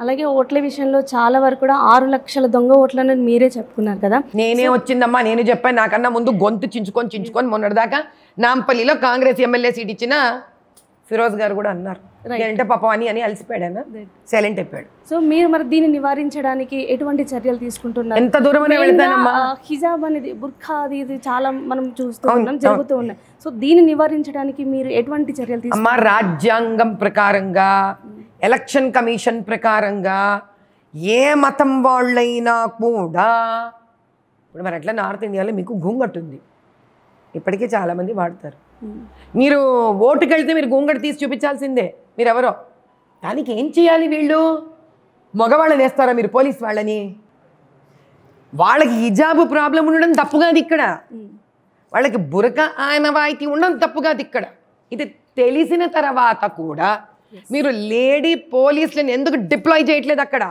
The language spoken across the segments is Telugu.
అలాగే ఓట్ల విషయంలో చాలా వరకు కూడా 6 లక్షల దొంగ ఓట్లను మీరే చెప్పుకున్నారు కదా. నేనే వచ్చిందమ్మా, నేను చెప్పాను. నాకన్నా ముందు గొంతు చించుకొని మొన్నటిదాకా నాంపల్లిలో కాంగ్రెస్ ఎమ్మెల్యే సీట్ ఇచ్చిన ఫిరోజ్ గారు కూడా అన్నారు. అంటే పాపం అని అలసిపోయాడు, సైలెంట్ అయిపోయాడు. సో మీరు మరి దీన్ని నివారించడానికి ఎటువంటి చర్యలు తీసుకుంటున్నారు? ఎంత దూరం వెళ్తానమ్మా? హిజాబ్ అనేది, బుర్ఖా అది చాలా మనం చూస్తూ ఉన్నాం, జరుగుతూ ఉన్నాయి. సో దీన్ని నివారించడానికి మీరు ఎటువంటి చర్యలు తీసుకుంటారు? రాజ్యాంగం ప్రకారంగా, ఎలక్షన్ కమిషన్ ప్రకారంగా ఏ మతం వాళ్ళైనా కూడా, ఇప్పుడు మరి అట్లా నార్త్ ఇండియాలో మీకు గూంగట్ ఉంది, ఇప్పటికే చాలామంది వాడతారు. మీరు ఓటుకి వెళ్తే మీరు గూంగట్ తీసి చూపించాల్సిందే మీరెవరో. దానికి ఏం చేయాలి? వీళ్ళు మగవాళ్ళని వేస్తారా మీరు పోలీస్ వాళ్ళని? వాళ్ళకి హిజాబు ప్రాబ్లం ఉండడం తప్పు కాదు ఇక్కడ, వాళ్ళకి బురకా ఆనవాయితీ ఉండడం తప్పు కాదు ఇక్కడ. ఇది తెలిసిన తర్వాత కూడా మీరు లేడీ పోలీసులను ఎందుకు డిప్లాయ్ చేయట్లేదు అక్కడ?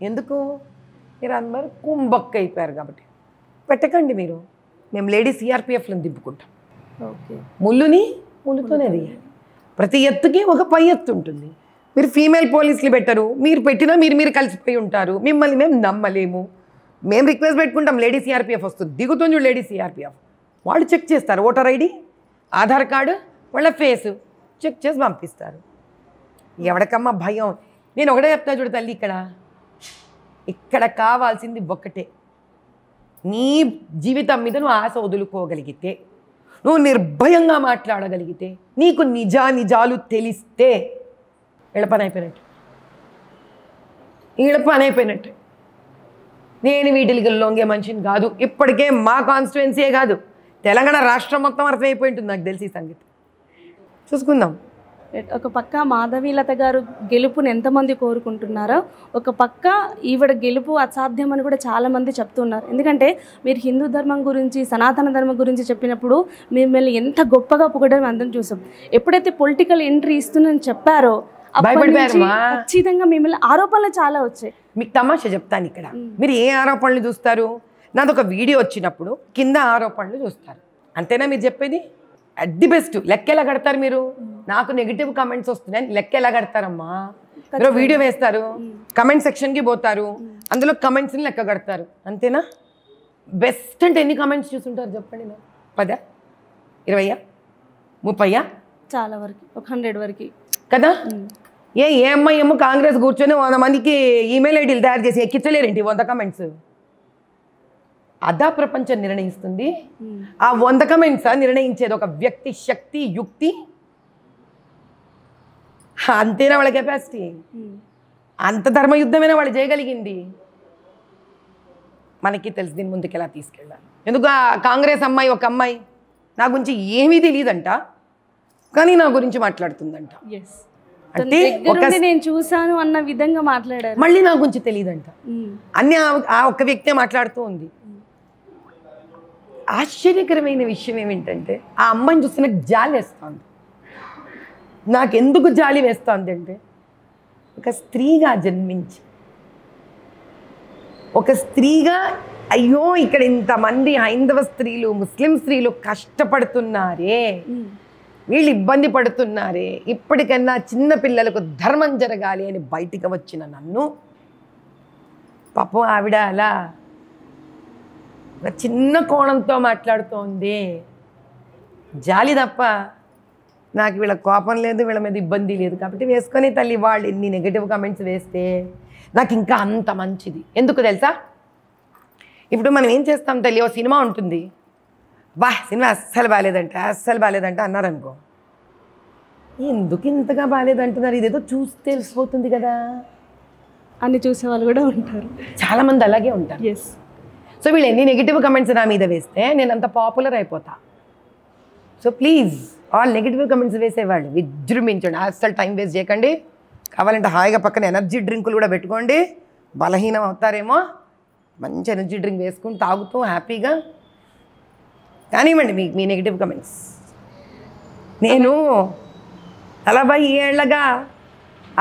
ఎందుకు? మీరు అందరూ కుంభక్క అయిపోయారు కాబట్టి పెట్టకండి. మీరు మేము లేడీ సిఆర్పిఎఫ్లను దింపుకుంటాం. ముళ్ళుతోనే తీయాలి. ప్రతి ఎత్తుకి ఒక పై ఎత్తు ఉంటుంది. మీరు ఫీమేల్ పోలీసులు పెట్టరు, మీరు పెట్టినా మీరు కలిసిపోయి ఉంటారు. మిమ్మల్ని మేము నమ్మలేము. మేము రిక్వెస్ట్ పెట్టుకుంటాం, లేడీ సిఆర్పిఎఫ్ వస్తుంది, దిగుతుంది లేడీ సిఆర్పిఎఫ్. వాళ్ళు చెక్ చేస్తారు, ఓటర్ ఐడి, ఆధార్ కార్డు, వాళ్ళ ఫేసు చెక్ చేసి పంపిస్తారు. ఎవరికమ్మా భయం? నేను ఒకటే చెప్తా చూడు తల్లి, ఇక్కడ కావాల్సింది ఒక్కటే, నీ జీవితం మీద నువ్వు ఆశ వదులుకోగలిగితే, నువ్వు నిర్భయంగా మాట్లాడగలిగితే, నీకు నిజాలు తెలిస్తే వీళ్ళ పని అయిపోయినట్టు. నేను వీటికి లొంగే మనిషిని కాదు. ఇప్పటికే మా కాన్స్టిట్యుయెన్సీయే కాదు, తెలంగాణ రాష్ట్రం మొత్తం అర్థమైపోయి ఉంటుంది నాకు తెలిసి. సంగతి చూసుకుందాం. ఒక పక్క మాధవీలత గారు గెలుపుని ఎంతమంది కోరుకుంటున్నారో, ఒక పక్క ఈవిడ గెలుపు అసాధ్యమని కూడా చాలామంది చెప్తున్నారు. ఎందుకంటే మీరు హిందూ ధర్మం గురించి, సనాతన ధర్మం గురించి చెప్పినప్పుడు మిమ్మల్ని ఎంత గొప్పగా పొగడడం అందరం చూసాం. ఎప్పుడైతే పొలిటికల్ ఎంట్రీ ఇస్తుందని చెప్పారో ఖచ్చితంగా మిమ్మల్ని ఆరోపణలు చాలా వచ్చాయి. మీకు తమాషా చెప్తాను ఇక్కడ. మీరు ఏ ఆరోపణలు చూస్తారు? నాదొక వీడియో వచ్చినప్పుడు కింద ఆరోపణలు చూస్తారు, అంతేనా మీరు చెప్పేది? అట్ ది బెస్ట్ లెక్క ఎలా కడతారు మీరు? నాకు నెగిటివ్ కమెంట్స్ వస్తున్నాయని లెక్క ఎలా కడతారమ్మా? మీరు వీడియో వేస్తారు, కమెంట్ సెక్షన్కి పోతారు, అందులో కమెంట్స్ని లెక్క కడతారు, అంతేనా? బెస్ట్ అంటే ఎన్ని కమెంట్స్ చూసుంటారు చెప్పండి? 10, 20, 30? చాలా వరకు, ఒక 100 వరకు కదా. ఏ అమ్మాయి ఏమో కాంగ్రెస్ కూర్చొని 100 మందికి ఈమెయిల్ ఐడీలు తయారు చేసి ఎక్కించలేరేంటి 100 కమెంట్స్? అదా ప్రపంచం నిర్ణయిస్తుంది. ఆ 100 కమెంట్స్ నిర్ణయించేది ఒక వ్యక్తి శక్తి, యుక్తి, అంతేనా వాళ్ళ కెపాసిటీ? అంత ధర్మయుద్ధమైనా వాళ్ళు చేయగలిగింది. మనకి తెలుసు దీని ముందుకు ఎలా తీసుకెళ్ళాలి. ఎందుకు కాంగ్రెస్ అమ్మాయి, ఒక అమ్మాయి నా గురించి ఏమీ తెలియదంట, కానీ నా గురించి మాట్లాడుతుందంట. అంటే నేను చూసాను అన్న విధంగా మాట్లాడారు. మళ్ళీ నా గురించి తెలియదంట, అన్ని ఆ ఒక్క వ్యక్తే మాట్లాడుతూ ఉంది. ఆశ్చర్యకరమైన విషయం ఏమిటంటే, ఆ అమ్మాయిని చూస్తే నాకు జాలి వేస్తుంది. నాకెందుకు జాలి వేస్తుంది అంటే, ఒక స్త్రీగా జన్మించి, ఒక స్త్రీగా అయ్యో ఇక్కడ ఇంతమంది హైందవ స్త్రీలు, ముస్లిం స్త్రీలు కష్టపడుతున్నారే, వీళ్ళు ఇబ్బంది పడుతున్నారే, ఇప్పటికన్నా చిన్న పిల్లలకు ధర్మం జరగాలి అని బయటికి వచ్చిన నన్ను పాపం ఆవిడ అలా ఒక చిన్న కోణంతో మాట్లాడుతోంది. జాలి తప్ప నాకు వీళ్ళ కోపం లేదు, వీళ్ళ మీద ఇబ్బంది లేదు. కాబట్టి వేసుకొని తల్లి, వాళ్ళు ఎన్ని నెగిటివ్ కామెంట్స్ వేస్తే నాకు ఇంకా అంత మంచిది. ఎందుకు తెలుసా? ఇప్పుడు మనం ఏం చేస్తాం తల్లి, ఓ సినిమా ఉంటుంది, సినిమా అస్సలు బాగాలేదంట అన్నారనుకో, ఎందుకు ఇంతగా బాగాలేదంటున్నారు, ఇదేదో చూసి తెలిసిపోతుంది కదా అని చూసేవాళ్ళు కూడా ఉంటారు, చాలామంది అలాగే ఉంటారు. సో వీళ్ళు ఎన్ని నెగిటివ్ కమెంట్స్ నా మీద వేస్తే నేను అంత పాపులర్ అయిపోతా. So please all negative comments వేసేవాళ్ళు విజృంభించండి, అస్సలు టైం వేస్ట్ చేయకండి. కావాలంటే హాయిగా పక్కన ఎనర్జీ డ్రింకులు కూడా పెట్టుకోండి, బలహీనం అవుతారేమో, మంచి ఎనర్జీ డ్రింక్ వేసుకుని తాగుతూ హ్యాపీగా కానివ్వండి మీ నెగిటివ్ కమెంట్స్. నేను 40 ఏళ్లగా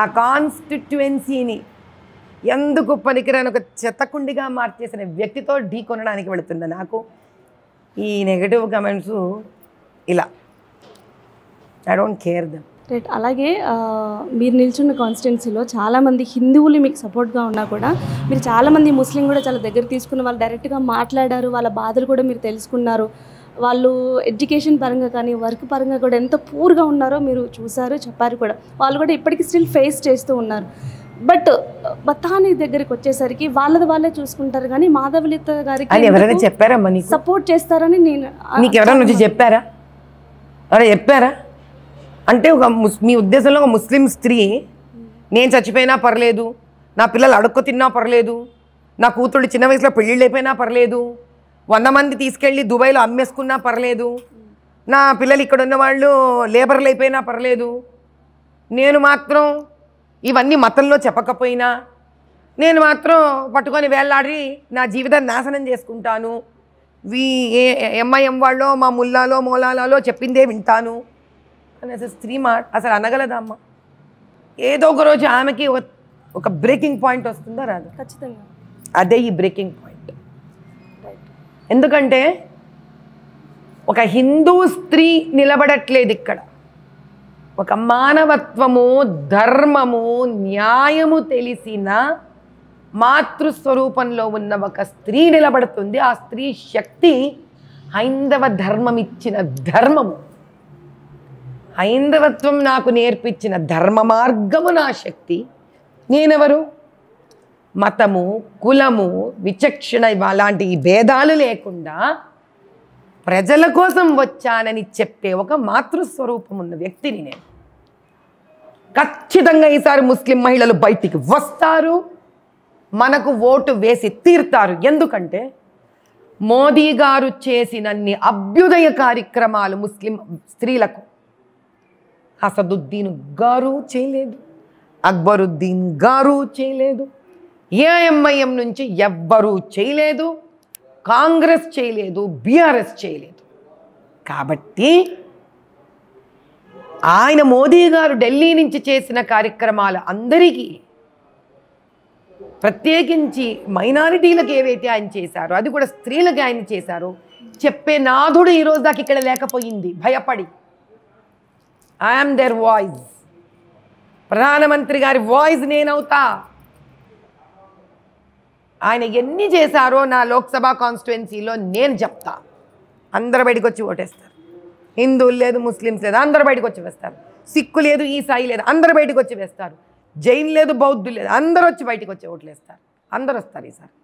ఆ కాన్స్టిట్యుయెన్సీని ఎందుకు పనికిరాని ఒక చెత్తకుండిగా మార్చేసిన వ్యక్తితో ఢీ కొనడానికి వెళుతుంది నాకు ఈ నెగిటివ్ కమెంట్స్. ఇలా I don't care them. Right. అలాగే మీరు నిల్చున్న కాన్స్టిట్యున్సీలో చాలామంది హిందువులు మీకు సపోర్ట్గా ఉన్నా కూడా మీరు చాలామంది ముస్లిం కూడా చాలా దగ్గర తీసుకున్న వాళ్ళు డైరెక్ట్గా మాట్లాడారు, వాళ్ళ బాధలు కూడా మీరు తెలుసుకున్నారు. వాళ్ళు ఎడ్యుకేషన్ పరంగా కానీ వర్క్ పరంగా కూడా ఎంత పూర్గా ఉన్నారో మీరు చూసారు, చెప్పారు కూడా. వాళ్ళు కూడా ఇప్పటికీ స్టిల్ ఫేస్ చేస్తూ ఉన్నారు. బట్ బతానీ దగ్గరికి వచ్చేసరికి వాళ్ళే చూసుకుంటారు కానీ మాధవీలత గారికి ఎవరైనా చెప్పారమ్మా నీకు సపోర్ట్ చేస్తారని నీకు ఎవరైనా వచ్చి చెప్పారా? చెప్పారా అంటే మీ ఉద్దేశంలో ఒక ముస్లిం స్త్రీ నేను చచ్చిపోయినా పర్లేదు, నా పిల్లలు అడుక్కు తిన్నా పర్లేదు, నా కూతుళ్ళు చిన్న వయసులో పెళ్ళిళ్ళు అయిపోయినా పర్లేదు, 100 మంది తీసుకెళ్ళి దుబాయ్లో అమ్మేసుకున్నా పర్లేదు, నా పిల్లలు ఇక్కడ ఉన్న వాళ్ళు లేబర్లు అయిపోయినా పర్లేదు, నేను మాత్రం ఇవన్నీ మతంలో చెప్పకపోయినా నేను మాత్రం పట్టుకొని వేళ్ళాడి నా జీవితాన్ని నాశనం చేసుకుంటాను, ఎంఐఎం వాళ్ళో మా ముల్లాలో మోలాలలో చెప్పిందే వింటాను అని అసలు స్త్రీ అసలు అనగలదమ్మా? ఏదో ఒక రోజు ఆమెకి ఒక బ్రేకింగ్ పాయింట్ వస్తుందా రాదు? ఖచ్చితంగా అదే ఈ బ్రేకింగ్ పాయింట్. ఎందుకంటే ఒక హిందూ స్త్రీ నిలబడట్లేదు ఇక్కడ, ఒక మానవత్వము, ధర్మము, న్యాయము తెలిసిన మాతృస్వరూపంలో ఉన్న ఒక స్త్రీ నిలబడుతుంది. ఆ స్త్రీ శక్తి హైందవ ధర్మం ఇచ్చిన ధర్మము, హైందవత్వం నాకు నేర్పించిన ధర్మ మార్గము నా శక్తి. నేనెవరు? మతము, కులము, విచక్షణ అలాంటి భేదాలు లేకుండా ప్రజల కోసం వచ్చానని చెప్పే ఒక మాతృస్వరూపం ఉన్న వ్యక్తిని నేను. ఖచ్చితంగా ఈసారి ముస్లిం మహిళలు బయటికి వస్తారు, మనకు ఓటు వేసి తీరుతారు. ఎందుకంటే మోదీ గారు చేసినన్ని అభ్యుదయ కార్యక్రమాలు ముస్లిం స్త్రీలకు అసదుద్దీన్ గారు చేయలేదు, అక్బరుద్దీన్ గారు చేయలేదు, ఏఎంఐఎం నుంచి ఎవ్వరూ చేయలేదు, కాంగ్రెస్ చేయలేదు, బీఆర్ఎస్ చేయలేదు. కాబట్టి ఆయన మోదీ గారు ఢిల్లీ నుంచి చేసిన కార్యక్రమాలు అందరికీ, ప్రత్యేకించి మైనారిటీలకు ఏవైతే ఆయన చేశారో అది కూడా స్త్రీలకు ఆయన చేశారో చెప్పే నాథుడు ఈరోజు దాకా ఇక్కడ లేకపోయింది. భయపడి ఐఎమ్ దేర్ వాయిస్, ప్రధానమంత్రి గారి వాయిస్ నేనవుతా. ఆయన ఎన్ని చేశారో నా లోక్సభ కాన్స్టిట్యుయెన్సీలో నేను చెప్తా. అందరు బయటకు వచ్చి ఓటేస్తారు. హిందువులు లేదు, ముస్లిమ్స్ లేదు, అందరు బయటకు వచ్చి వేస్తారు. సిక్కు లేదు, ఈసాయి లేదు, అందరు బయటకు వచ్చి వేస్తారు. జైన్ లేదు, బౌద్ధులు లేదు, అందరూ వచ్చి బయటకు వచ్చి ఓట్లు వేస్తారు. అందరూ వస్తారు ఈసారి.